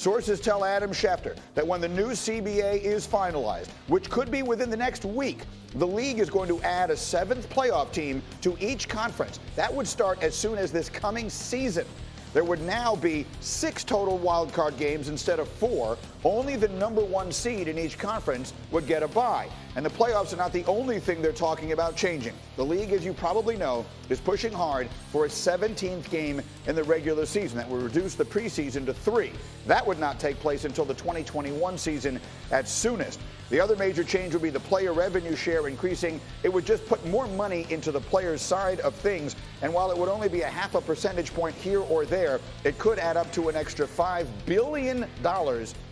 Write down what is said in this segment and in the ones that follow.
Sources tell Adam Schefter that when the new CBA is finalized, which could be within the next week, the league is going to add a 7th playoff team to each conference. That would start as soon as this coming season. There would now be 6 total wildcard games instead of 4. Only the number 1 seed in each conference would get a bye. And the playoffs are not the only thing they're talking about changing. The league, as you probably know, is pushing hard for a 17th game in the regular season. That would reduce the preseason to 3. That would not take place until the 2021 season at soonest. The other major change would be the player revenue share increasing. It would just put more money into the players' side of things. And while it would only be a half a percentage point here or there, it could add up to an extra $5 billion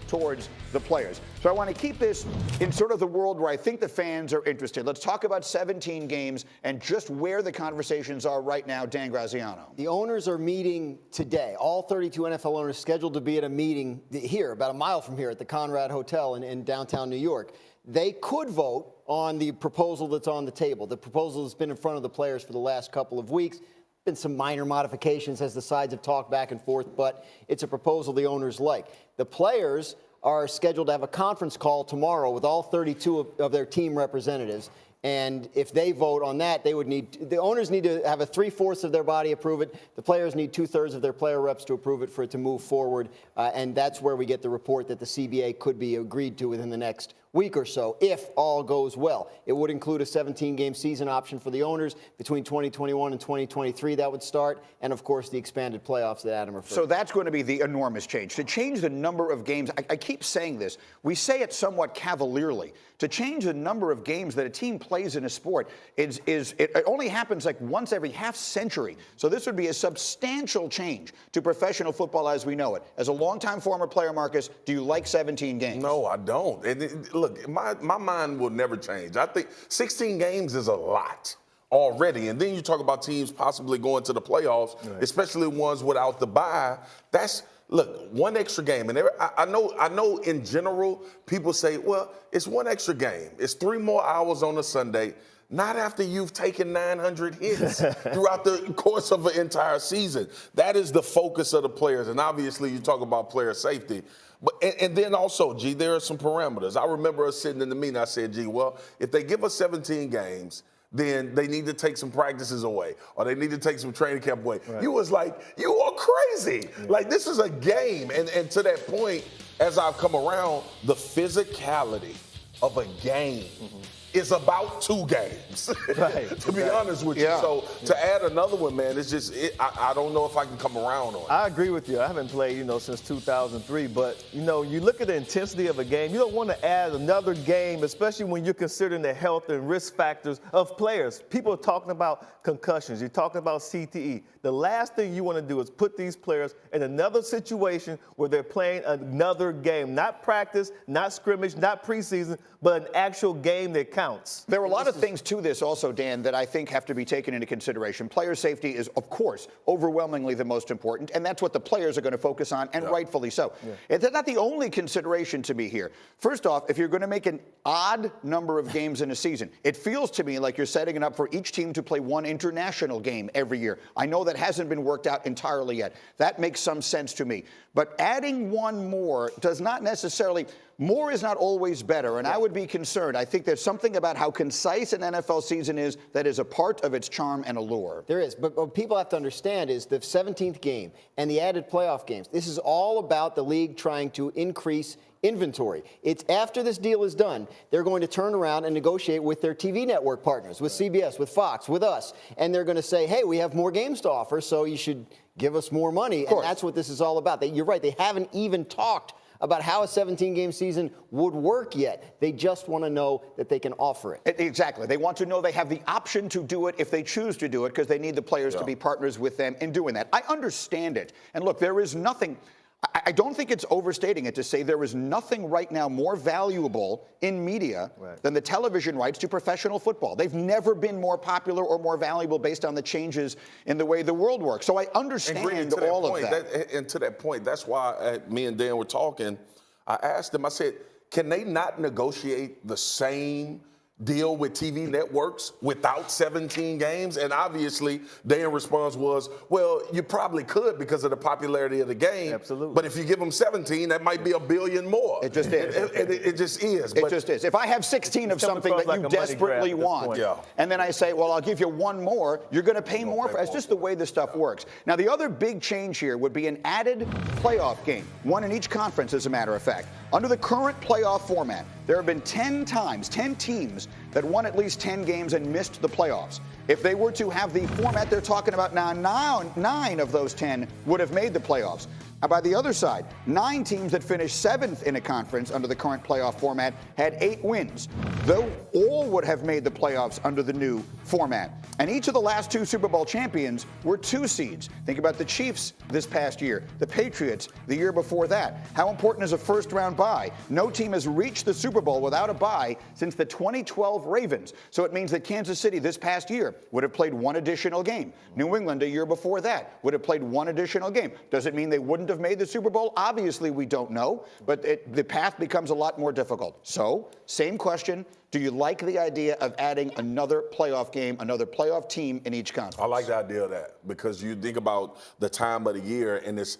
towards the players. So I want to keep this in sort of the world where I think the fans are interested. Let's talk about 17 games and just where the conversations are right now. Dan Graziano. The owners are meeting today. All 32 NFL owners scheduled to be at a meeting here, about a mile from here at the Conrad Hotel in downtown New York. They could vote on the proposal that's on the table. The proposal has been in front of the players for the last couple of weeks. Been some minor modifications as the sides have talked back and forth, but it's a proposal the owners like. The players are scheduled to have a conference call tomorrow with all 32 of their team representatives. And if they vote on that, the owners need to have a 3/4 of their body approve it. The players need 2/3 of their player reps to approve it for it to move forward. And that's where we get the report that the CBA could be agreed to within the next week or so, if all goes well. It would include a 17-game season option for the owners between 2021 and 2023. That would start, and of course the expanded playoffs that Adam referred to. So that's going to be the enormous change. To change the number of games, I keep saying this, we say it somewhat cavalierly. To change the number of games that a team plays in a sport it only happens like once every half century. So this would be a substantial change to professional football as we know it. As a longtime former player, Marcus, do you like 17 games? No, I don't. Look, my mind will never change. I think 16 games is a lot already. And then you talk about teams possibly going to the playoffs, right, especially ones without the bye. Look, one extra game. And I know in general, people say, well, it's one extra game. It's 3 more hours on a Sunday. Not after you've taken 900 hits throughout the course of an entire season. That is the focus of the players. And obviously, you talk about player safety. And then also, G, there are some parameters. I remember us sitting in the meeting, I said, G, well, if they give us 17 games, then they need to take some practices away, or they need to take some training camp away. Right. You was like, you are crazy. Yeah. Like, this is a game. And to that point, as I've come around, the physicality of a game is about 2 games, right, to be honest with you. So to add another one, man, it's just, I don't know if I can come around on it. I agree with you. I haven't played, since 2003. But, you look at the intensity of a game. You don't want to add another game, especially when you're considering the health and risk factors of players. People are talking about concussions. You're talking about CTE. The last thing you want to do is put these players in another situation where they're playing another game. Not practice, not scrimmage, not preseason, but an actual game that counts. There are a lot of things to this also, Dan, that I think have to be taken into consideration. Player safety is, of course, overwhelmingly the most important, and that's what the players are going to focus on, and rightfully so. Yeah. It's not the only consideration to me here. First off, if you're going to make an odd number of games in a season, it feels to me like you're setting it up for each team to play one international game every year. I know that hasn't been worked out entirely yet. That makes some sense to me. But adding one more does not necessarily, more is not always better, and I would be concerned. I think there's something about how concise an NFL season is that is a part of its charm and allure. There is, but what people have to understand is the 17th game and the added playoff games, this is all about the league trying to increase inventory. It's after this deal is done, they're going to turn around and negotiate with their TV network partners, with CBS, with Fox, with us, and they're going to say, hey, we have more games to offer, so you should give us more money, and that's what this is all about. You're right, they haven't even talked about how a 17-game season would work yet. They just want to know that they can offer it. Exactly. They want to know they have the option to do it if they choose to do it, because they need the players to be partners with them in doing that. I understand it. And look, there is nothing, I don't think it's overstating it to say there is nothing right now more valuable in media than the television rights to professional football. They've never been more popular or more valuable based on the changes in the way the world works. So I understand all of that. And to that point, that's why me and Dan were talking. I asked them, I said, can they not negotiate the same deal with TV networks without 17 games? And obviously, their response was, well, you probably could because of the popularity of the game. Absolutely. But if you give them 17, that might be $1 billion more. It just is. It just is. It just is. If I have 16 of something that like you a money desperately grab at this want, point. Yeah. and then I say, well, I'll give you one more, you're going to pay more for it. It's just the way this stuff works. Now, the other big change here would be an added playoff game, one in each conference, as a matter of fact. Under the current playoff format, there have been 10 teams that won at least 10 games and missed the playoffs. If they were to have the format they're talking about now, 9 of those 10 would have made the playoffs. Now, by the other side, 9 teams that finished 7th in a conference under the current playoff format had 8 wins, though all would have made the playoffs under the new format. And each of the last 2 Super Bowl champions were 2 seeds. Think about the Chiefs this past year, the Patriots the year before that. How important is a first-round bye? No team has reached the Super Bowl without a bye since the 2012 Ravens. So it means that Kansas City this past year would have played 1 additional game. New England a year before that would have played 1 additional game. Does it mean they wouldn't have made the Super Bowl? Obviously, we don't know, but the path becomes a lot more difficult. So, same question. Do you like the idea of adding another playoff game, another playoff team in each conference? I like the idea of that because you think about the time of the year and it's.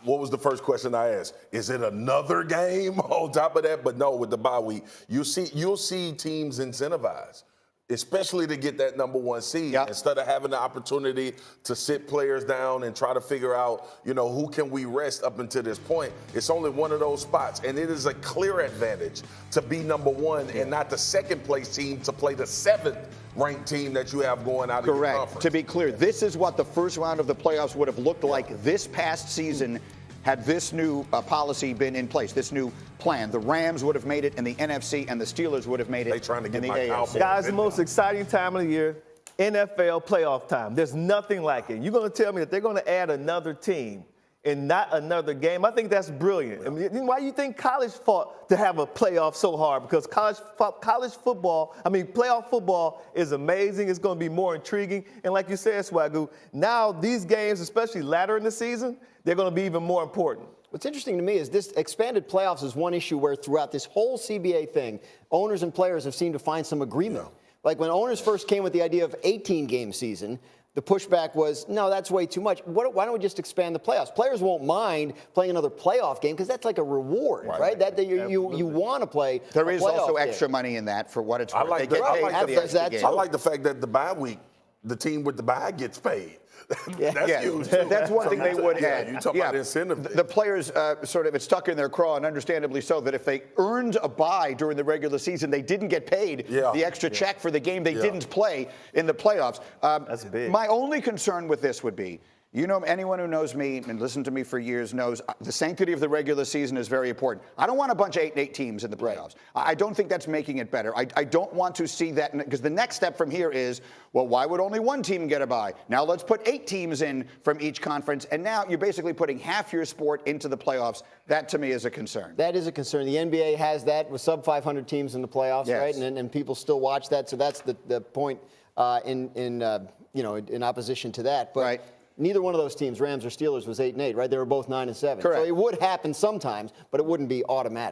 What was the first question I asked? Is it another game on top of that? But no, with the bye week, you'll see teams incentivized, especially to get that number 1 seed. Yep. Instead of having the opportunity to sit players down and try to figure out, who can we rest up until this point. It's only one of those spots, and it is a clear advantage to be number 1 and not the second place team to play the 7th ranked team that you have going out of your conference. Correct. To be clear, this is what the first round of the playoffs would have looked like this past season had this new policy been in place, this new plan. The Rams would have made it in the NFC, and the Steelers would have made it They trying to in get the my AFC. Cowboys. Guys, the most exciting time of the year, NFL playoff time. There's nothing like it. You're going to tell me that they're going to add another team and not another game? I think that's brilliant. I mean, why do you think college fought to have a playoff so hard? Because college football, playoff football is amazing. It's going to be more intriguing. And like you said, Swagoo, now these games, especially later in the season, they're going to be even more important. What's interesting to me is this expanded playoffs is one issue where throughout this whole CBA thing, owners and players have seemed to find some agreement. No. Like when owners first came with the idea of 18-game season, the pushback was, no, that's way too much. Why don't we just expand the playoffs? Players won't mind playing another playoff game because that's like a reward, right? That you want to play. There is also game. extra money in that for what it's worth. I like They get paid I for the like extra that game. too. I like the fact that the bye week, the team with the bye gets paid. That's huge. That's one thing they would yeah, add. You talk about incentive. The players it's stuck in their craw, and understandably so, that if they earned a bye during the regular season, they didn't get paid the extra check for the game they didn't play in the playoffs. That's big. My only concern with this would be, anyone who knows me and listened to me for years knows the sanctity of the regular season is very important. I don't want a bunch of 8-8 teams in the playoffs. I don't think that's making it better. I don't want to see that, because the next step from here is, well, why would only one team get a bye? Now let's put 8 teams in from each conference, and now you're basically putting half your sport into the playoffs. That, to me, is a concern. That is a concern. The NBA has that with sub-500 teams in the playoffs, Yes. right? And people still watch that, so that's the point in opposition to that. But Right. neither one of those teams, Rams or Steelers, was 8-8, right? They were both 9-7. Correct. So it would happen sometimes, but it wouldn't be automatic.